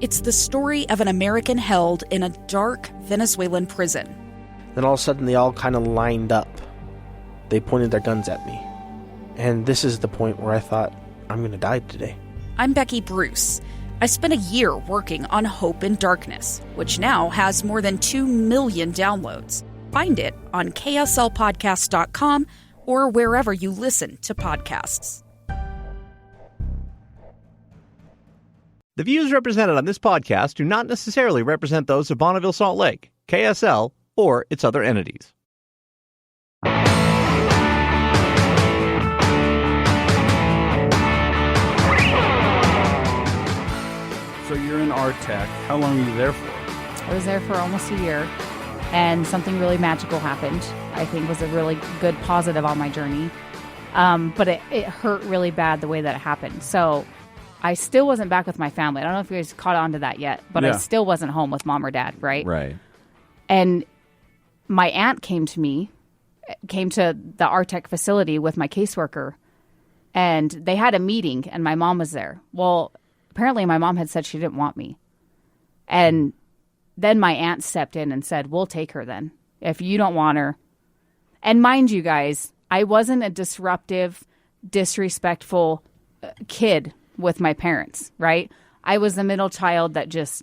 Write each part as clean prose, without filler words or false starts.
It's the story of an American held in a dark Venezuelan prison. Then all of a sudden, they all kind of lined up. They pointed their guns at me. And this is the point where I thought, I'm going to die today. I'm Becky Bruce. I spent a year working on Hope in Darkness, which now has more than 2 million downloads. Find it on kslpodcast.com or wherever you listen to podcasts. The views represented on this podcast do not necessarily represent those of Bonneville Salt Lake, KSL, or its other entities. So you're in RTech. How long were you there for? I was there for almost a year, and something really magical happened. I think was a really good positive on my journey. But it hurt really bad the way that it happened. So I still wasn't back with my family. I don't know if you guys caught on to that yet, but I still wasn't home with mom or dad, right? Right. And my aunt came to the RTech facility with my caseworker, and they had a meeting, and my mom was there. Well, apparently my mom had said she didn't want me. And then my aunt stepped in and said, we'll take her then, if you don't want her. And mind you guys, I wasn't a disruptive, disrespectful kid with my parents, right? I was the middle child that just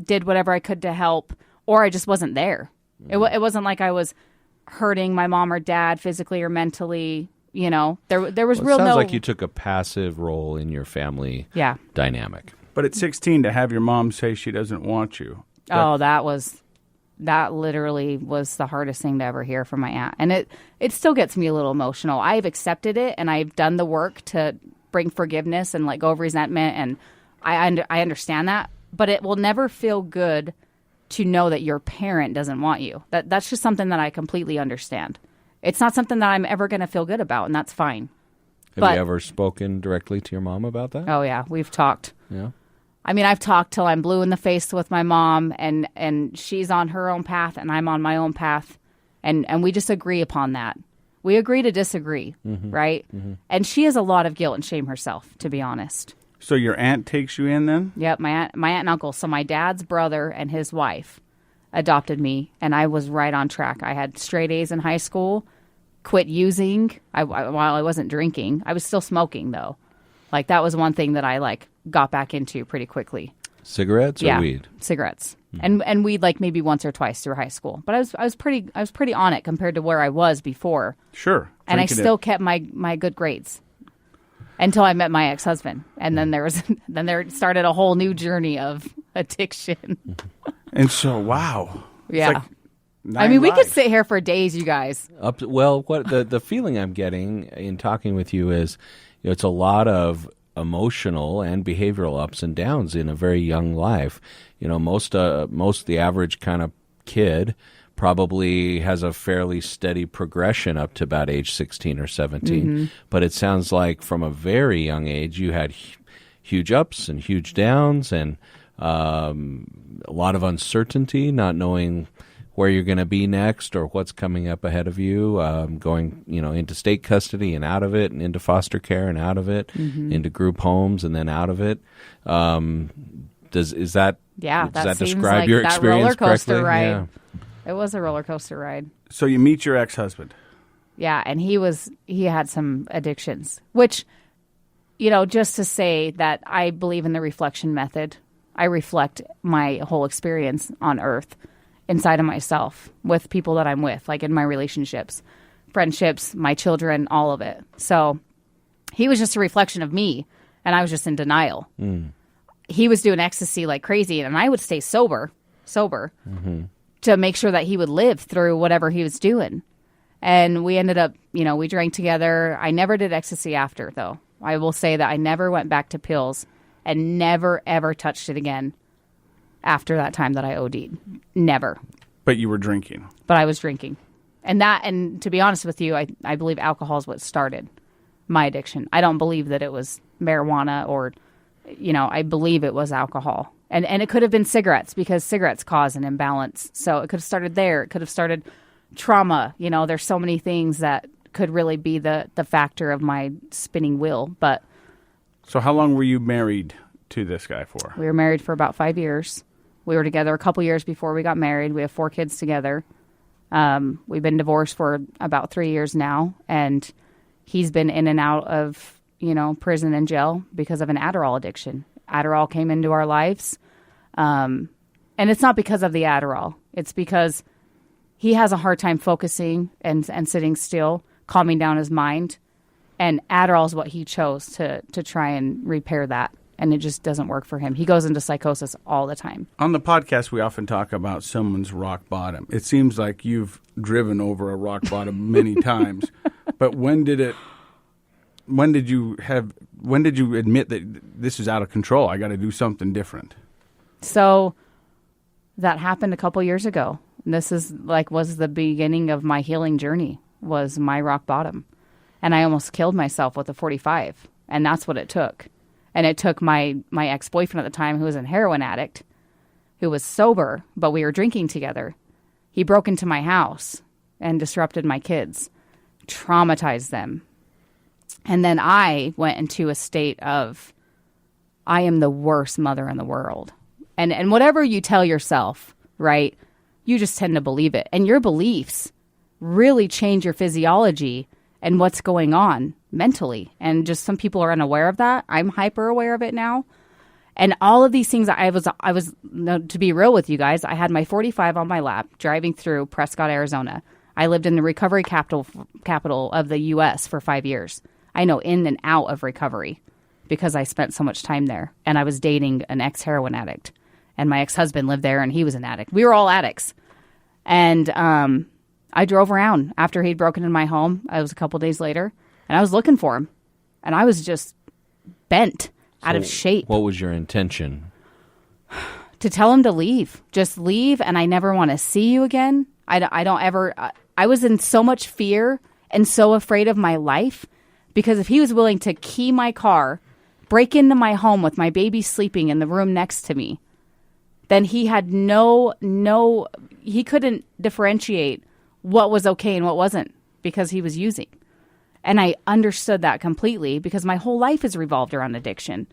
did whatever I could to help, or I just wasn't there. It wasn't like I was hurting my mom or dad physically or mentally. You know, there was It sounds no. like you took a passive role in your family dynamic. But at 16, to have your mom say she doesn't want you. That literally was the hardest thing to ever hear from my aunt. And it still gets me a little emotional. I've accepted it, and I've done the work to bring forgiveness and let go of resentment, and I understand that. But it will never feel good to know that your parent doesn't want you. That's just something that I completely understand. It's not something that I'm ever going to feel good about, and that's fine. Have you ever spoken directly to your mom about that? Oh, yeah. We've talked. Yeah. I mean, I've talked till I'm blue in the face with my mom, and she's on her own path, and I'm on my own path, and we just agree upon that. We agree to disagree, right? Mm-hmm. And she has a lot of guilt and shame herself, to be honest. So your aunt takes you in then? Yep, my aunt and uncle. So my dad's brother and his wife adopted me, and I was right on track. I had straight A's in high school, quit using while I wasn't drinking. I was still smoking, though. Like, that was one thing that I, got back into pretty quickly. Cigarettes or weed? Cigarettes. And weed, maybe once or twice through high school. But I was pretty on it compared to where I was before. Sure. And I still kept my good grades until I met my ex-husband. And then there started a whole new journey of addiction. And so, wow. Yeah. It's I mean, we could sit here for days, you guys. What the feeling I'm getting in talking with you is, it's a lot of emotional and behavioral ups and downs in a very young life. Most the average kind of kid probably has a fairly steady progression up to about age 16 or 17. Mm-hmm. But it sounds like from a very young age you had huge ups and huge downs, and a lot of uncertainty, not knowing where you're going to be next or what's coming up ahead of you, going into state custody and out of it, and into foster care and out of it, into group homes and then out of it. Does that describe your experience roller coaster correctly? ride. Yeah. It was a roller coaster ride. So you meet your ex-husband. Yeah, and he had some addictions, which, just to say that I believe in the reflection method. I reflect my whole experience on earth inside of myself with people that I'm with, like in my relationships, friendships, my children, all of it. So he was just a reflection of me, and I was just in denial. He was doing ecstasy like crazy, and I would stay sober to make sure that he would live through whatever he was doing. And we ended up, we drank together. I never did ecstasy after, though. I will say that I never went back to pills and never, ever touched it again after that time that I OD'd. Never. But you were drinking. But I was drinking. And to be honest with you, I believe alcohol is what started my addiction. I don't believe that it was marijuana or, I believe it was alcohol. And it could have been cigarettes, because cigarettes cause an imbalance. So it could have started there. It could have started trauma. There's so many things that could really be the factor of my spinning wheel. But so how long were you married to this guy for? We were married for about 5 years. We were together a couple years before we got married. We have 4 kids together. We've been divorced for about 3 years now, and he's been in and out of, prison and jail because of an Adderall addiction. Adderall came into our lives, and it's not because of the Adderall. It's because he has a hard time focusing and sitting still, calming down his mind, and Adderall is what he chose to try and repair that. And it just doesn't work for him. He goes into psychosis all the time. On the podcast, we often talk about someone's rock bottom. It seems like you've driven over a rock bottom many times. But when did you admit that this is out of control? I got to do something different. So that happened a couple years ago. This was the beginning of my healing journey, was my rock bottom. And I almost killed myself with a 45. And that's what it took. And it took my ex-boyfriend at the time, who was a heroin addict, who was sober, but we were drinking together. He broke into my house and disrupted my kids, traumatized them. And then I went into a state of, I am the worst mother in the world. And whatever you tell yourself, right, you just tend to believe it. And your beliefs really change your physiology and what's going on mentally. And just some people are unaware of that. I'm hyper aware of it now. And all of these things, I was to be real with you guys, I had my 45 on my lap driving through Prescott, Arizona. I lived in the recovery capital of the U.S. for 5 years. I know in and out of recovery because I spent so much time there. And I was dating an ex-heroin addict. And my ex-husband lived there and he was an addict. We were all addicts. And I drove around after he'd broken into my home. It was a couple days later. And I was looking for him. And I was just bent, out of shape. What was your intention? To tell him to leave. Just leave, and I never want to see you again. I don't ever... I was in so much fear and so afraid of my life, because if he was willing to key my car, break into my home with my baby sleeping in the room next to me, then he had he couldn't differentiate what was okay and what wasn't, because he was using. And I understood that completely, because my whole life is revolved around addiction.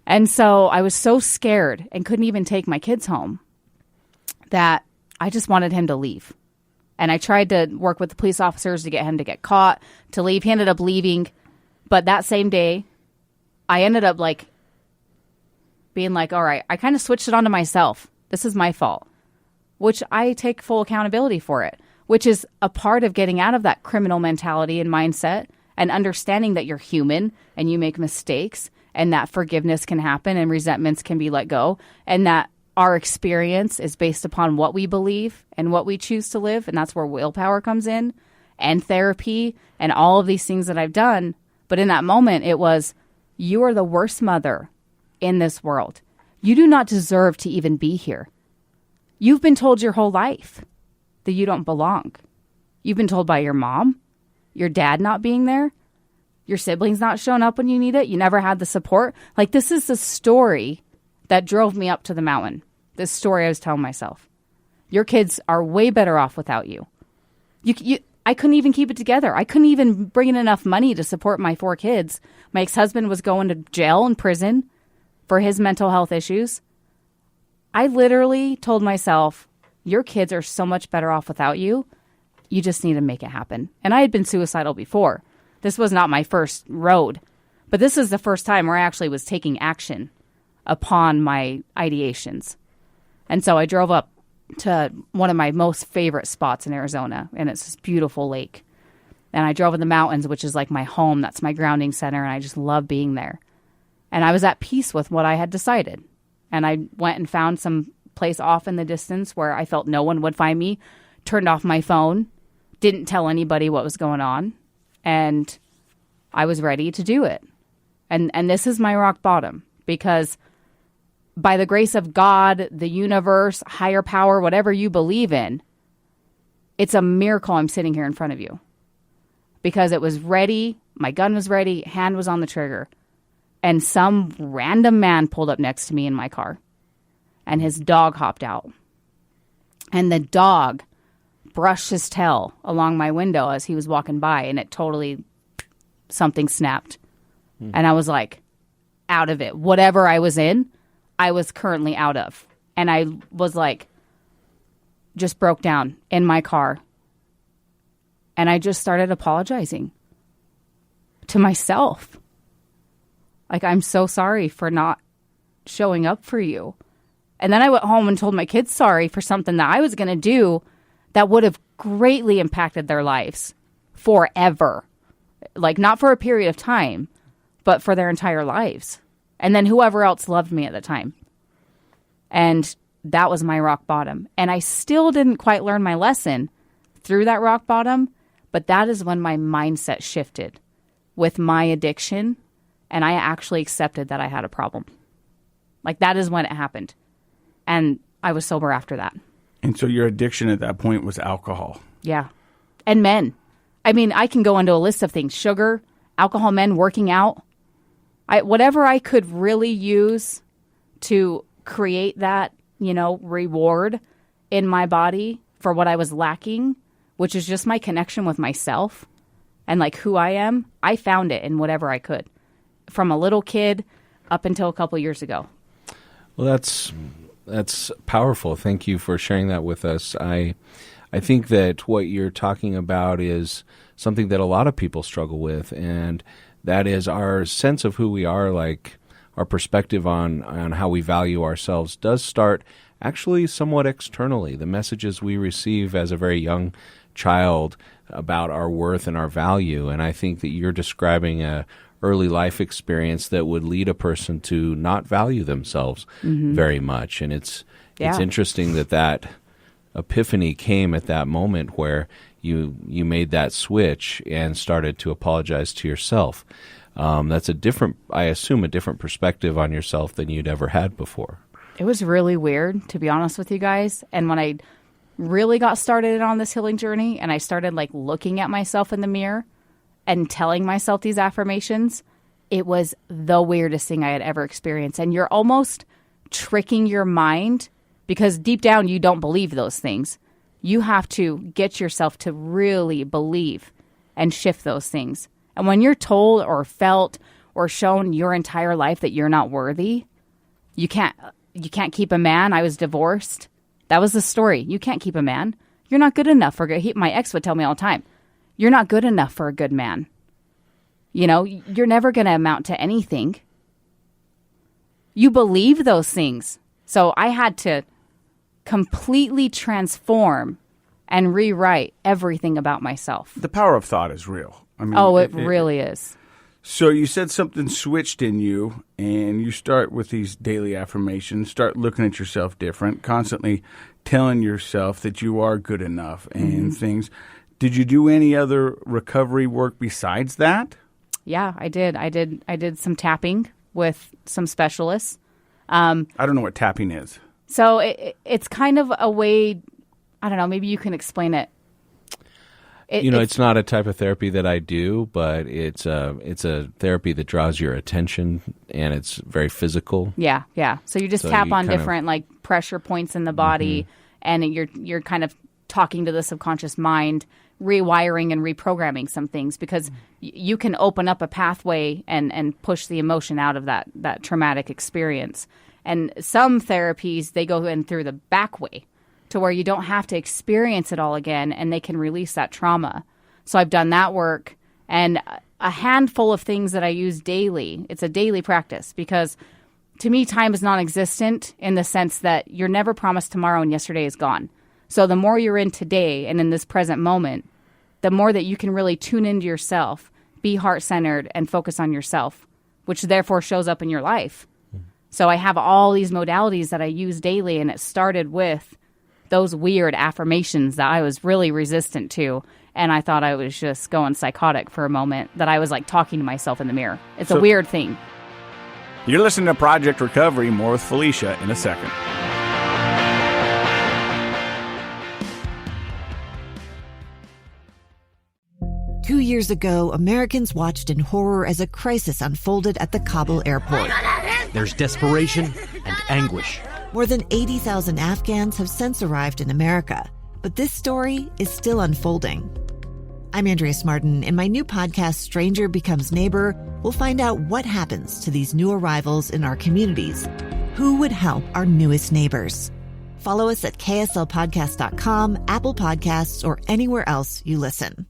And so I was so scared and couldn't even take my kids home that I just wanted him to leave. And I tried to work with the police officers to get him to get caught, to leave. He ended up leaving. But that same day, I ended up being like, all right, I kind of switched it onto myself. This is my fault, which I take full accountability for it, which is a part of getting out of that criminal mentality and mindset and understanding that you're human and you make mistakes and that forgiveness can happen and resentments can be let go, and that our experience is based upon what we believe and what we choose to live. And that's where willpower comes in, and therapy and all of these things that I've done. But in that moment, it was, you are the worst mother in this world. You do not deserve to even be here. You've been told your whole life that you don't belong. You've been told by your mom, your dad not being there, your siblings not showing up when you need it. You never had the support. This is the story that drove me up to the mountain. This story I was telling myself. Your kids are way better off without you. I couldn't even keep it together. I couldn't even bring in enough money to support my 4 kids. My ex-husband was going to jail and prison for his mental health issues. I literally told myself, your kids are so much better off without you. You just need to make it happen. And I had been suicidal before. This was not my first road. But this is the first time where I actually was taking action upon my ideations. And so I drove up to one of my most favorite spots in Arizona, and it's this beautiful lake. And I drove in the mountains, which is like my home. That's my grounding center, and I just love being there. And I was at peace with what I had decided. And I went and found some place off in the distance where I felt no one would find me, turned off my phone, didn't tell anybody what was going on, and I was ready to do it. And this is my rock bottom, because by the grace of God, the universe, higher power, whatever you believe in, it's a miracle I'm sitting here in front of you. Because it was ready, my gun was ready, hand was on the trigger, and some random man pulled up next to me in my car, and his dog hopped out. And the dog brushed his tail along my window as he was walking by, and it totally, something snapped. And I was like, out of it. Whatever I was in, I was currently out of. And I was like, just broke down in my car. And I just started apologizing to myself. Like, I'm so sorry for not showing up for you. And then I went home and told my kids sorry for something that I was going to do that would have greatly impacted their lives forever. Like, not for a period of time, but for their entire lives. And then whoever else loved me at the time. And that was my rock bottom. And I still didn't quite learn my lesson through that rock bottom, but that is when my mindset shifted with my addiction, and I actually accepted that I had a problem. Like, that is when it happened. And I was sober after that. And so your addiction at that point was alcohol. Yeah. And men. I mean, I can go into a list of things. Sugar, alcohol, men, working out. Whatever I could really use to create that, reward in my body for what I was lacking, which is just my connection with myself and like who I am. I found it in whatever I could from a little kid up until a couple years ago. Well, that's powerful. Thank you for sharing that with us. I think that what you're talking about is something that a lot of people struggle with, and that is our sense of who we are, like our perspective on how we value ourselves does start actually somewhat externally. The messages we receive as a very young child about our worth and our value, and I think that you're describing a early life experience that would lead a person to not value themselves very much. And it's interesting that epiphany came at that moment where you made that switch and started to apologize to yourself. That's I assume, a different perspective on yourself than you'd ever had before. It was really weird, to be honest with you guys. And when I really got started on this healing journey and I started like looking at myself in the mirror and telling myself these affirmations, it was the weirdest thing I had ever experienced. And you're almost tricking your mind because deep down you don't believe those things. You have to get yourself to really believe and shift those things. And when you're told or felt or shown your entire life that you're not worthy, you can't keep a man. I was divorced. That was the story. You can't keep a man. You're not good enough for good. My ex would tell me all the time, you're not good enough for a good man. You're never going to amount to anything. You believe those things. So I had to completely transform and rewrite everything about myself. The power of thought is real. I mean, it really is. So you said something switched in you, and you start with these daily affirmations, start looking at yourself different, constantly telling yourself that you are good enough and things. Did you do any other recovery work besides that? Yeah, I did. I did some tapping with some specialists. I don't know what tapping is. So it's kind of a way, I don't know, maybe you can explain it. It's not a type of therapy that I do, but it's a therapy that draws your attention, and it's very physical. Yeah. So you just tap on different like pressure points in the body, and you're kind of talking to the subconscious mind, rewiring and reprogramming some things, because you can open up a pathway and push the emotion out of that traumatic experience. And some therapies, they go in through the back way to where you don't have to experience it all again, and they can release that trauma. So I've done that work, and a handful of things that I use daily. It's a daily practice because to me, time is non-existent in the sense that you're never promised tomorrow and yesterday is gone. So the more you're in today and in this present moment, the more that you can really tune into yourself, be heart-centered, and focus on yourself, which therefore shows up in your life. So I have all these modalities that I use daily, and it started with those weird affirmations that I was really resistant to, and I thought I was just going psychotic for a moment, that I was like talking to myself in the mirror. It's a weird thing. You're listening to Project Recovery. More with Felicia in a second. Two years ago, Americans watched in horror as a crisis unfolded at the Kabul airport. There's desperation and anguish. More than 80,000 Afghans have since arrived in America, but this story is still unfolding. I'm Andrea Smartin. In my new podcast, Stranger Becomes Neighbor, we'll find out what happens to these new arrivals in our communities. Who would help our newest neighbors? Follow us at kslpodcast.com, Apple Podcasts, or anywhere else you listen.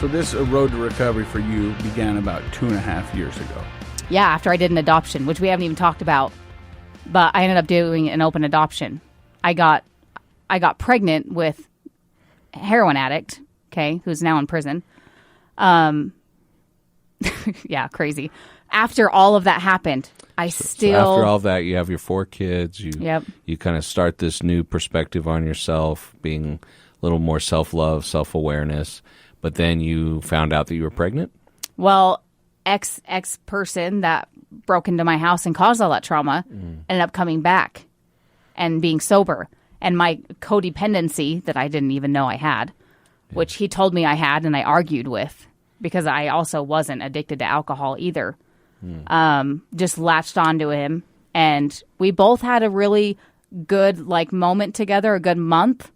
So this road to recovery for you began about 2.5 years ago. Yeah, after I did an adoption, which we haven't even talked about. But I ended up doing an open adoption. I got pregnant with a heroin addict, okay, who's now in prison. Yeah, crazy. After all of that happened, So after all of that, you have your 4 kids. Yep. You kind of start this new perspective on yourself, being a little more self-love, self-awareness. But then you found out that you were pregnant? Well, ex person that broke into my house and caused all that trauma ended up coming back and being sober. And my codependency that I didn't even know I had, which he told me I had and I argued with because I also wasn't addicted to alcohol either. Just latched onto him. And we both had a really good moment together, a good month.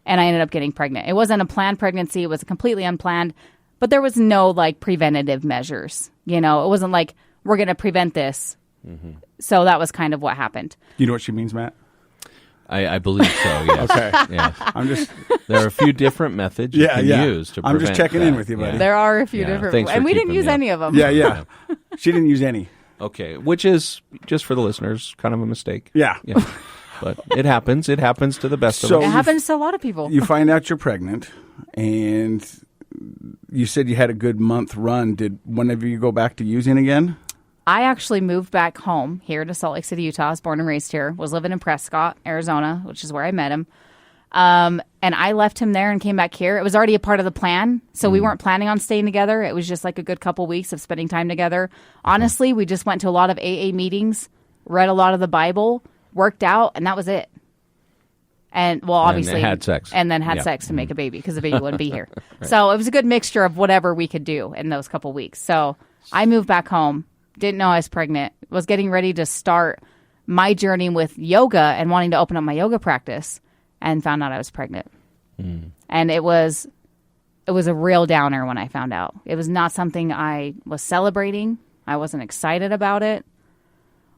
And I ended up getting pregnant. It wasn't a planned pregnancy. It was completely unplanned. But there was no preventative measures. It wasn't like we're going to prevent this. So that was kind of what happened. You know what she means, Matt? I believe so, yes. Okay. Yes. There are a few different methods you can use to prevent I'm just checking that. in with you, buddy. There are a few different. Thanks for and we didn't keeping use me up. any of them. Yeah. She didn't use any. Okay, which is, just for the listeners, kind of a mistake. Yeah. But it happens. It happens to the best of So us. It happens to a lot of people. You find out you're pregnant, and you said you had a good month run. Did one of you go back to using again? I actually moved back home here to Salt Lake City, Utah. I was born and raised here. Was living in Prescott, Arizona, which is where I met him. And I left him there and came back here. It was already a part of the plan. So we weren't planning on staying together. It was just a good couple weeks of spending time together. Honestly, we just went to a lot of AA meetings, read a lot of the Bible, worked out, and that was it. And obviously, and had sex. And then had sex to make a baby because the baby wouldn't be here. Right. So it was a good mixture of whatever we could do in those couple weeks. So I moved back home. Didn't know I was pregnant. Was getting ready to start my journey with yoga and wanting to open up my yoga practice, and found out I was pregnant. And it was a real downer when I found out. It was not something I was celebrating. I wasn't excited about it.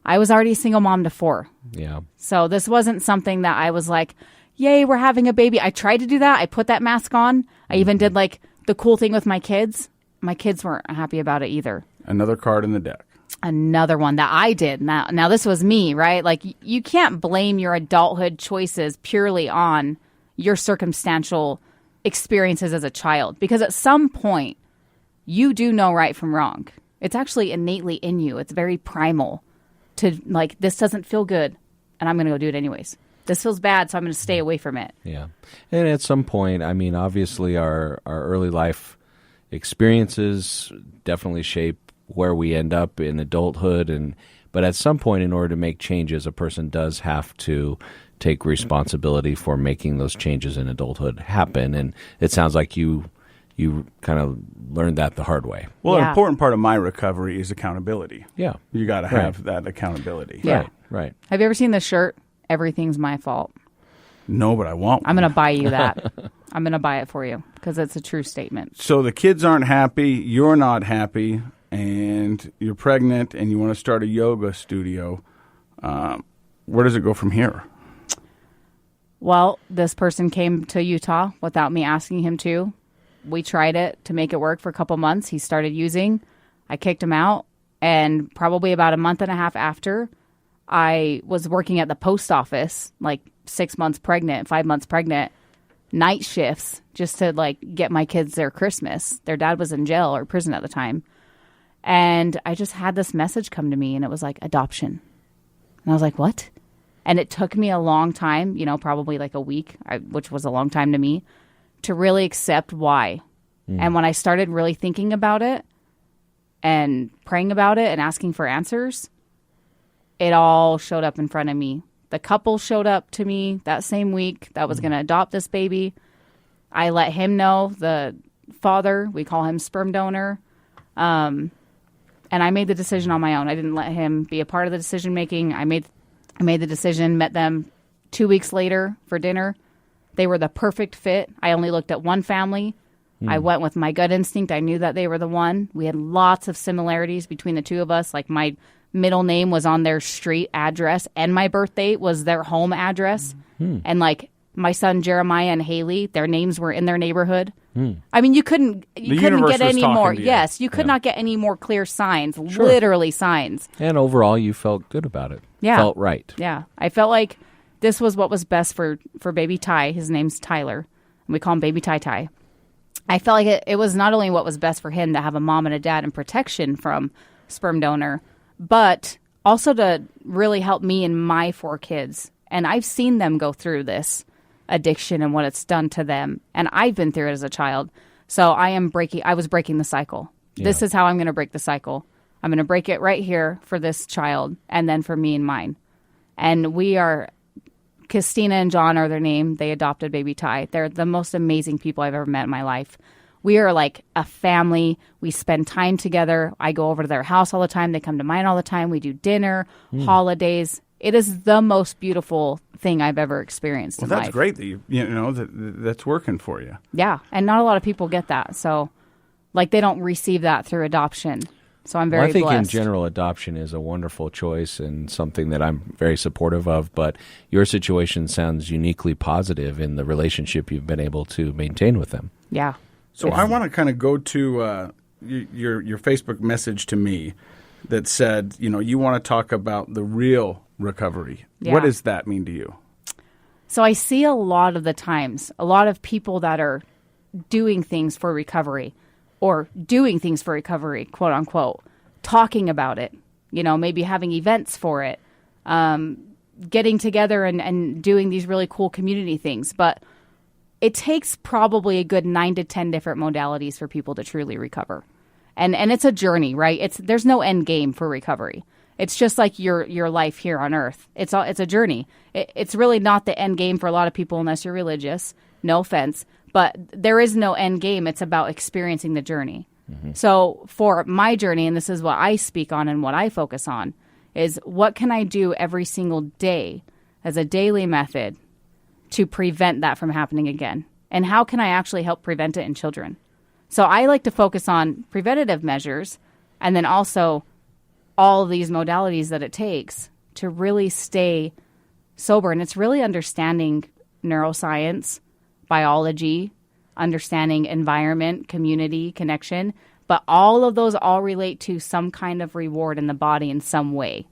I was already a single mom to 4. Yeah. So this wasn't something that I was like, yay, we're having a baby. I tried to do that. I put that mask on. I even did the cool thing with my kids. My kids weren't happy about it either. Another card in the deck. Another one that I did. Now this was me, right? You can't blame your adulthood choices purely on your circumstantial experiences as a child, because at some point you do know right from wrong. It's actually innately in you. It's very primal to this doesn't feel good and I'm going to go do it anyways. This feels bad, so I'm going to stay away from it. Yeah. And at some point, obviously our early life experiences definitely shape where we end up in adulthood, but at some point, in order to make changes, a person does have to take responsibility for making those changes in adulthood happen. And it sounds like you kind of learned that the hard way. Well, Yeah. an important part of my recovery is accountability. Yeah. You got to have that accountability. Yeah. Right. Have you ever seen the shirt, Everything's My Fault? No, but I want one. I'm going to buy you that. I'm going to buy it for you because it's a true statement. So the kids aren't happy, you're not happy, and you're pregnant, and you want to start a yoga studio. Where does it go from here? Well, this person came to Utah without me asking him to. We tried it to make it work for a couple months. He started using. I kicked him out. And probably about a month and a half after, I was working at the post office, 6 months pregnant, 5 months pregnant, night shifts just to get my kids their Christmas. Their dad was in jail or prison at the time. And I just had this message come to me, and it was adoption. And I was like, what? And it took me a long time, probably a week, which was a long time to me, to really accept why. And when I started really thinking about it and praying about it and asking for answers, it all showed up in front of me. The couple showed up to me that same week that was going to adopt this baby. I let him know, the father, we call him sperm donor. And I made the decision on my own. I didn't let him be a part of the decision making. I made the decision, met them 2 weeks later for dinner. They were the perfect fit. I only looked at one family. I went with my gut instinct. I knew that they were the one. We had lots of similarities between the two of us. Like my middle name was on their street address and my birth date was their home address. And like my son Jeremiah and Haley, their names were in their neighborhood. I mean, you couldn't get any more. Yes, you could not get any more clear signs, literally signs. And overall, you felt good about it. Yeah. Felt right. Yeah. I felt like this was what was best for baby Ty. His name's Tyler. And we call him baby Ty. I felt like it was not only what was best for him to have a mom and a dad and protection from sperm donor, but also to really help me and my 4 kids. And I've seen them go through this addiction and what it's done to them. And I've been through it as a child. So I was breaking the cycle. Yeah. This is how I'm going to break the cycle. I'm going to break it right here for this child and then for me and mine. And Christina and John are their name. They adopted baby Ty. They're the most amazing people I've ever met in my life. We are like a family. We spend time together. I go over to their house all the time. They come to mine all the time. We do dinner, holidays. It is the most beautiful thing I've ever experienced in life. Well, that's great that you know that's working for you. Yeah, and not a lot of people get that. So, like, they don't receive that through adoption. So I'm very blessed. I think in general, adoption is a wonderful choice and something that I'm very supportive of. But your situation sounds uniquely positive in the relationship you've been able to maintain with them. Yeah. So I want to kind of go to your Facebook message to me that said, you want to talk about the real recovery. Yeah. What does that mean to you? So I see a lot of the times, a lot of people that are doing things for recovery or doing things for recovery, quote unquote, talking about it, maybe having events for it, getting together and doing these really cool community things. But it takes probably a good 9 to 10 different modalities for people to truly recover. And it's a journey, right? There's no end game for recovery. It's just like your life here on earth. It's a journey. It's really not the end game for a lot of people unless you're religious. No offense. But there is no end game. It's about experiencing the journey. Mm-hmm. So for my journey, and this is what I speak on and what I focus on, is what can I do every single day as a daily method to prevent that from happening again? And how can I actually help prevent it in children? So I like to focus on preventative measures and then also all of these modalities that it takes to really stay sober. And it's really understanding neuroscience, biology, understanding environment, community, connection. But all of those all relate to some kind of reward in the body in some way.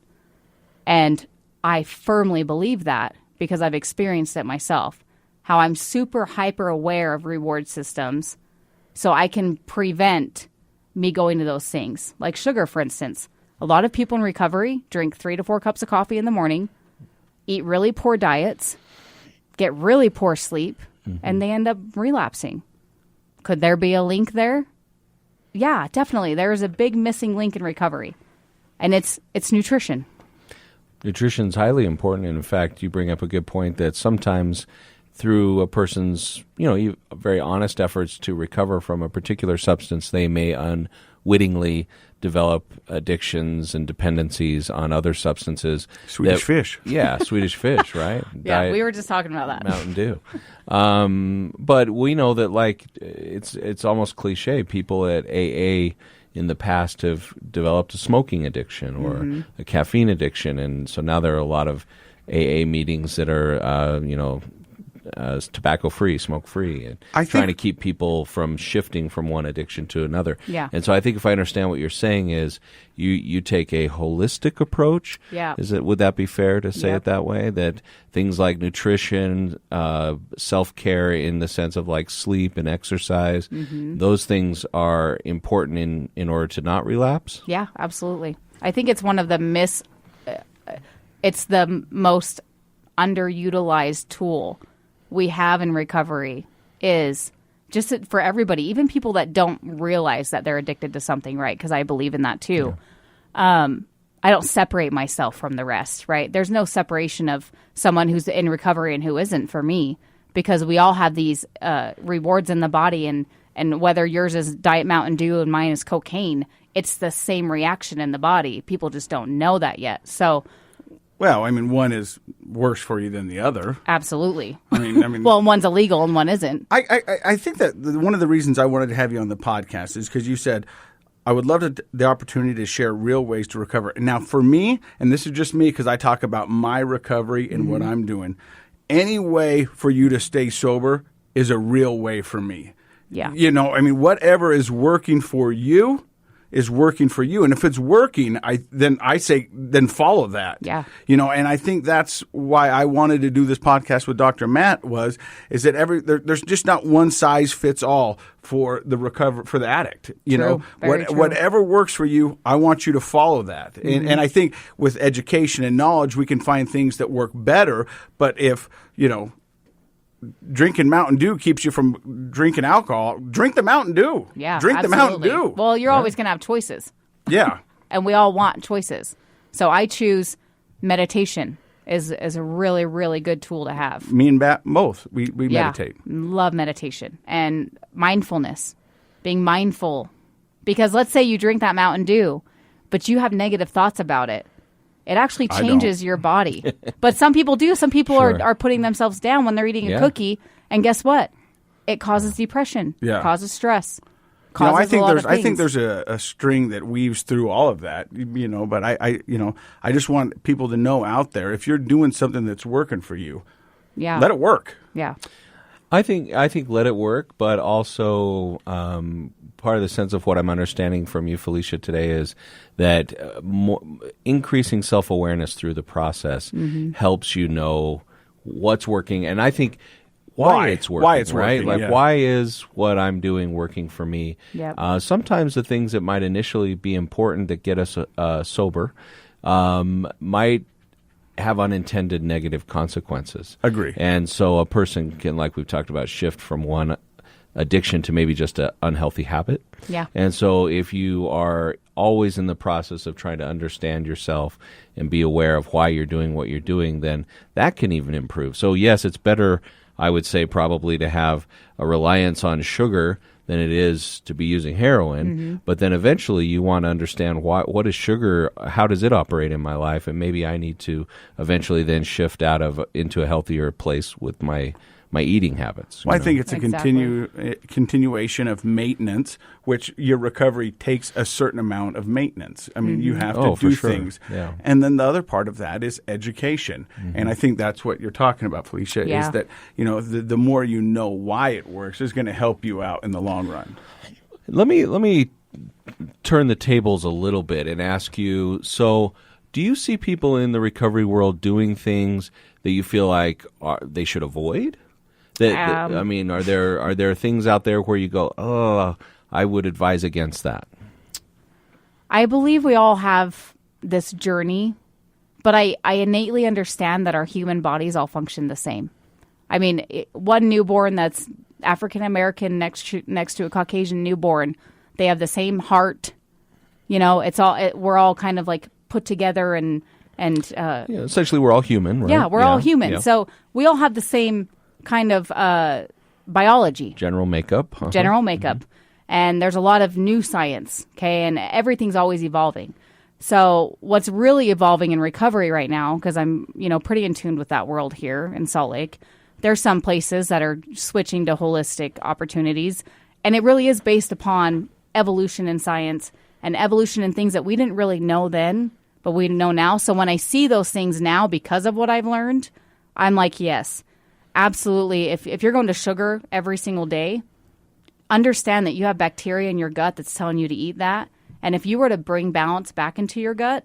And I firmly believe that because I've experienced it myself, how I'm super hyper aware of reward systems so I can prevent me going to those things. Like sugar, for instance. A lot of people in recovery drink 3 to 4 cups of coffee in the morning, eat really poor diets, get really poor sleep, and they end up relapsing. Could there be a link there? Yeah, definitely. There is a big missing link in recovery, and it's nutrition. Nutrition is highly important, and in fact, you bring up a good point that sometimes through a person's, very honest efforts to recover from a particular substance, they may unwittingly develop addictions and dependencies on other substances. Swedish fish. Yeah, Swedish fish, right? Yeah, we were just talking about that. Mountain Dew. But we know that, like, it's almost cliche. People at AA in the past have developed a smoking addiction or a caffeine addiction, and so now there are a lot of AA meetings that are, tobacco-free, smoke-free, and trying to keep people from shifting from one addiction to another. Yeah. And so I think if I understand what you're saying is you take a holistic approach. Yeah. Would that be fair to say it that way? That things like nutrition, self-care in the sense of like sleep and exercise, those things are important in order to not relapse? Yeah, absolutely. I think it's one of the it's the most underutilized tool we have in recovery is just for everybody, even people that don't realize that they're addicted to something, right? Because I believe in that too. Yeah. I don't separate myself from the rest, right? There's no separation of someone who's in recovery and who isn't for me, because we all have these rewards in the body, and whether yours is Diet Mountain Dew and mine is cocaine, it's the same reaction in the body. People just don't know that yet. So Well, I mean, one is worse for you than the other. Absolutely. I mean, Well, one's illegal and one isn't. I think that one of the reasons I wanted to have you on the podcast is because you said, I would love the opportunity to share real ways to recover. Now, for me, and this is just me because I talk about my recovery and what I'm doing, any way for you to stay sober is a real way for me. Yeah. You know, I mean, whatever is working for you is working for you. And if it's working, then follow that. Yeah. You know, and I think that's why I wanted to do this podcast with Dr. Matt is that there's just not one size fits all for the addict. You know, whatever works for you, I want you to follow that. And I think with education and knowledge, we can find things that work better. But if, you know, drinking Mountain Dew keeps you from drinking alcohol, drink the Mountain Dew. Yeah, drink absolutely. the Mountain Dew. Well, you're always going to have choices. Yeah. And we all want choices. So I choose meditation is a really, really good tool to have. Me and Bat both. We meditate. Love meditation and mindfulness, being mindful. Because let's say you drink that Mountain Dew, but you have negative thoughts about it. It actually changes your body. But some people do. Some people are putting themselves down when they're eating a cookie. And guess what? It causes depression. Yeah. Causes stress. Causes I think there's a string that weaves through all of that, you know, but I just want people to know out there, if you're doing something that's working for you, let it work. Yeah. I think let it work, but also part of the sense of what I'm understanding from you, Felicia, today is that increasing self-awareness through the process helps you know what's working, and I think why it's working. Why it's right? working, like why is what I'm doing working for me? Yep. Sometimes the things that might initially be important that get us sober might have unintended negative consequences. Agree. And so a person can, like we've talked about, shift from one addiction to maybe just an unhealthy habit. Yeah. And so if you are always in the process of trying to understand yourself and be aware of why you're doing what you're doing, then that can even improve. So yes, it's better, I would say, probably to have a reliance on sugar than it is to be using heroin. But then eventually you want to understand what is sugar, how does it operate in my life, and maybe I need to eventually then shift into a healthier place with my eating habits. Well, I think it's a continuation of maintenance, which your recovery takes a certain amount of maintenance. I mean, you have to do things. Yeah. And then the other part of that is education. And I think that's what you're talking about, Felicia, is that, you know, the more you know why it works is going to help you out in the long run. Let me turn the tables a little bit and ask you, so do you see people in the recovery world doing things that you feel like they should avoid? I mean, are there things out there where you go, oh, I would advise against that? I believe we all have this journey, but I innately understand that our human bodies all function the same. I mean, one newborn that's African American next to a Caucasian newborn, they have the same heart. You know, we're all kind of like put together and essentially we're all human, right? Yeah, we're all human. Yeah. So we all have the same kind of biology. General makeup. General makeup. And there's a lot of new science, okay? And everything's always evolving. So what's really evolving in recovery right now, because I'm, pretty in tune with that world here in Salt Lake, there's some places that are switching to holistic opportunities. And it really is based upon evolution in science and evolution in things that we didn't really know then, but we know now. So when I see those things now because of what I've learned, I'm like, yes, absolutely. If you're going to sugar every single day, understand that you have bacteria in your gut that's telling you to eat that. And if you were to bring balance back into your gut,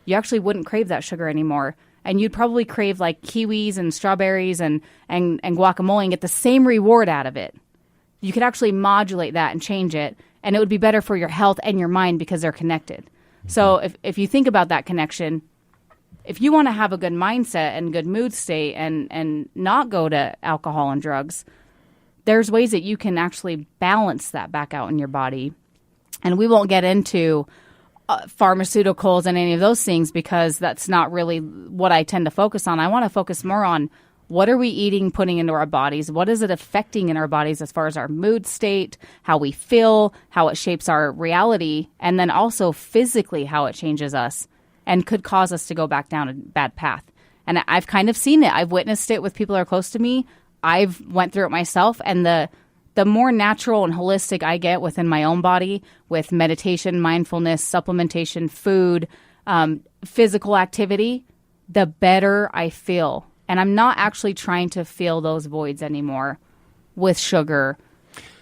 you actually wouldn't crave that sugar anymore. And you'd probably crave like kiwis and strawberries and guacamole and get the same reward out of it. You could actually modulate that and change it, and it would be better for your health and your mind because they're connected. So if you think about that connection, if you want to have a good mindset and good mood state and not go to alcohol and drugs, there's ways that you can actually balance that back out in your body. And we won't get into pharmaceuticals and any of those things because that's not really what I tend to focus on. I want to focus more on what are we eating, putting into our bodies? What is it affecting in our bodies as far as our mood state, how we feel, how it shapes our reality, and then also physically how it changes us. and could cause us to go back down a bad path. And I've kind of seen it. I've witnessed it with people who are close to me. I've went through it myself. And the more natural and holistic I get within my own body with meditation, mindfulness, supplementation, food, physical activity, the better I feel. And I'm not actually trying to fill those voids anymore with sugar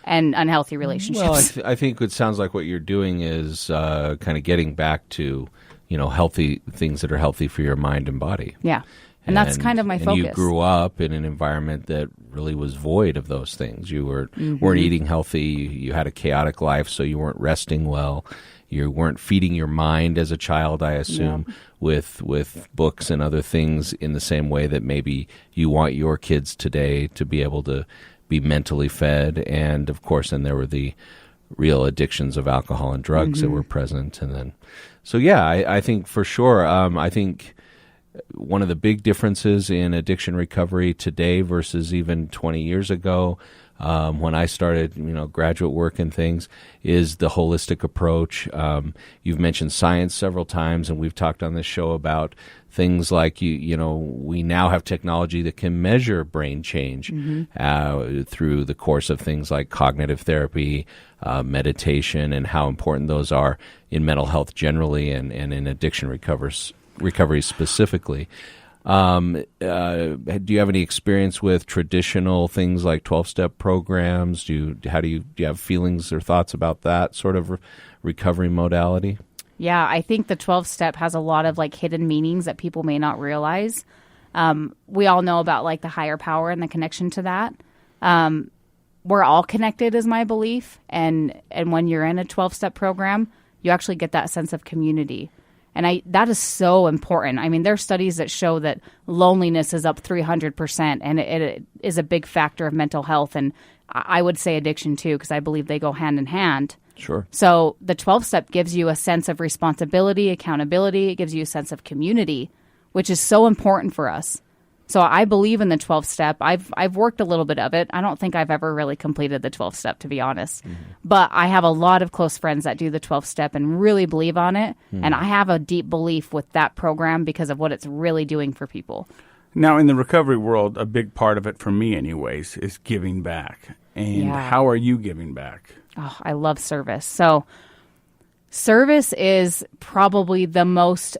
and unhealthy relationships. Well, I think it sounds like what you're doing is kind of getting back to, healthy things that are healthy for your mind and body. Yeah. And that's kind of my focus. You grew up in an environment that really was void of those things. You weren't eating healthy. You had a chaotic life, so you weren't resting well. You weren't feeding your mind as a child, I assume, with books and other things in the same way that maybe you want your kids today to be able to be mentally fed. And, of course, then there were the real addictions of alcohol and drugs that were present. And then, so, yeah, I think for sure, I think one of the big differences in addiction recovery today versus even 20 years ago, when I started, graduate work and things, is the holistic approach. You've mentioned science several times, and we've talked on this show about things like, we now have technology that can measure brain change through the course of things like cognitive therapy, meditation, and how important those are in mental health generally and in addiction recovery specifically. Do you have any experience with traditional things like 12-step programs? Do you have feelings or thoughts about that sort of recovery modality? Yeah, I think the 12-step has a lot of hidden meanings that people may not realize. We all know about the higher power and the connection to that. We're all connected is my belief. And when you're in a 12-step program, you actually get that sense of community. And that is so important. I mean, there are studies that show that loneliness is up 300%, and it is a big factor of mental health. And I would say addiction, too, because I believe they go hand in hand. Sure. So the 12-step gives you a sense of responsibility, accountability. It gives you a sense of community, which is so important for us. So I believe in the 12-step. I've worked a little bit of it. I don't think I've ever really completed the 12-step, to be honest. But I have a lot of close friends that do the 12-step and really believe on it. And I have a deep belief with that program because of what it's really doing for people. Now, in the recovery world, a big part of it, for me anyways, is giving back. And how are you giving back? Oh, I love service. So service is probably the most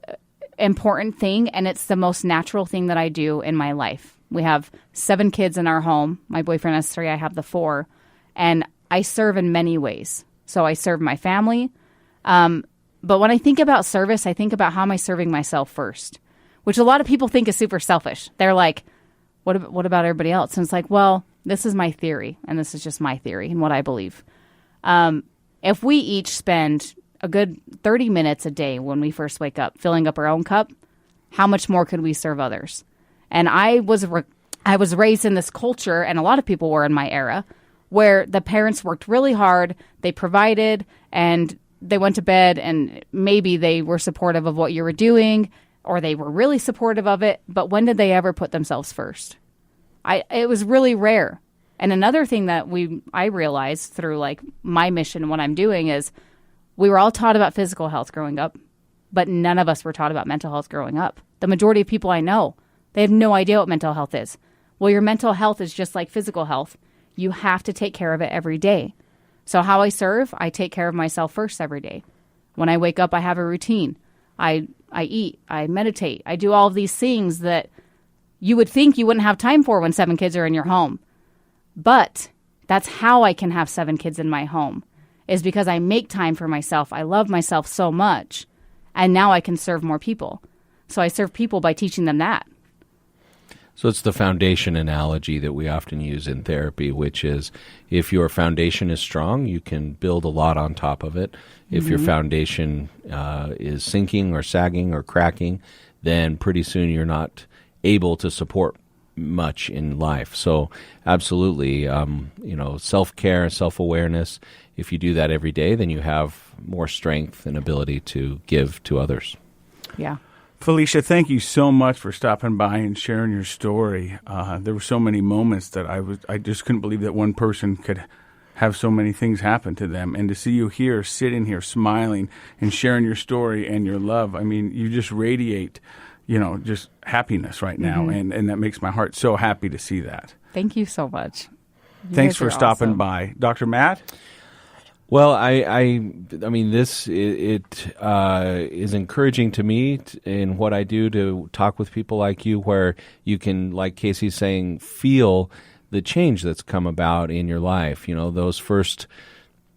important thing, and it's the most natural thing that I do in my life. We have 7 kids in our home. My boyfriend has 3. I have the 4. And I serve in many ways. So I serve my family. But when I think about service, I think about how am I serving myself first, which a lot of people think is super selfish. They're like, what about everybody else? And it's like, well, this is my theory, and this is just my theory and what I believe. If we each spend a good 30 minutes a day when we first wake up, filling up our own cup, how much more could we serve others? And I was raised in this culture, and a lot of people were in my era, where the parents worked really hard, they provided, and they went to bed, and maybe they were supportive of what you were doing, or they were really supportive of it, but when did they ever put themselves first? It was really rare. And another thing that I realized through my mission and what I'm doing is we were all taught about physical health growing up, but none of us were taught about mental health growing up. The majority of people I know, they have no idea what mental health is. Well, your mental health is just like physical health. You have to take care of it every day. So how I serve, I take care of myself first every day. When I wake up, I have a routine. I eat, I meditate. I do all of these things that you would think you wouldn't have time for when 7 kids are in your home. But that's how I can have 7 kids in my home, is because I make time for myself. I love myself so much, and now I can serve more people. So I serve people by teaching them that. So it's the foundation analogy that we often use in therapy, which is if your foundation is strong, you can build a lot on top of it. If your foundation is sinking or sagging or cracking, then pretty soon you're not able to support much in life. So absolutely, self-care, self-awareness, if you do that every day, then you have more strength and ability to give to others. Yeah. Felicia, thank you so much for stopping by and sharing your story. There were so many moments that I just couldn't believe that one person could have so many things happen to them. And to see you here, sitting here, smiling and sharing your story and your love, I mean, you just radiate, just happiness right now. And that makes my heart so happy to see that. Thank you so much. Thanks for stopping by. Dr. Matt? Well, I mean, this is encouraging to me in what I do to talk with people like you, where you can, like Casey's saying, feel the change that's come about in your life. Those first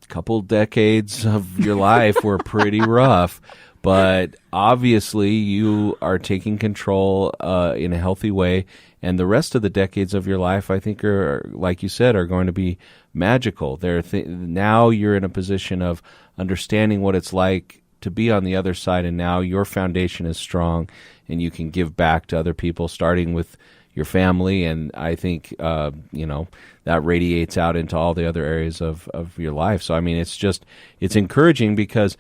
couple decades of your life were pretty rough, but obviously you are taking control in a healthy way, and the rest of the decades of your life, I think, are, like you said, are going to be magical. Now you're in a position of understanding what it's like to be on the other side, and now your foundation is strong, and you can give back to other people, starting with your family, and I think that radiates out into all the other areas of your life. So I mean, it's encouraging because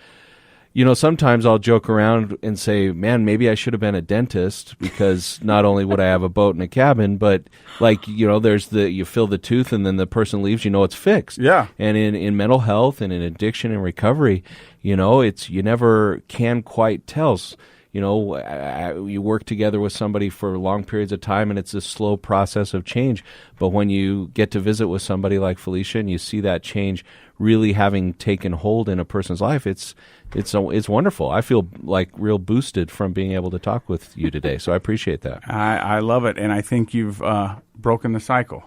sometimes I'll joke around and say, man, maybe I should have been a dentist, because not only would I have a boat and a cabin, but there's you fill the tooth and then the person leaves, it's fixed. Yeah. And in mental health and in addiction and recovery, you never can quite tell. You work together with somebody for long periods of time, and it's a slow process of change. But when you get to visit with somebody like Felicia and you see that change really having taken hold in a person's life, it's wonderful. I feel like real boosted from being able to talk with you today. So I appreciate that. I love it, and I think you've broken the cycle.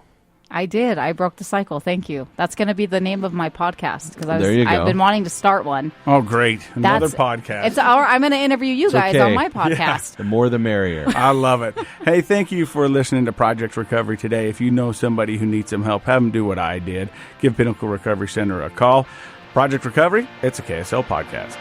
I did. I broke the cycle. Thank you. That's going to be the name of my podcast, because I've been wanting to start one. Oh, great. Another podcast. I'm going to interview you guys on my podcast. Yeah. The more the merrier. I love it. Hey, thank you for listening to Project Recovery today. If you know somebody who needs some help, have them do what I did. Give Pinnacle Recovery Center a call. Project Recovery, it's a KSL podcast.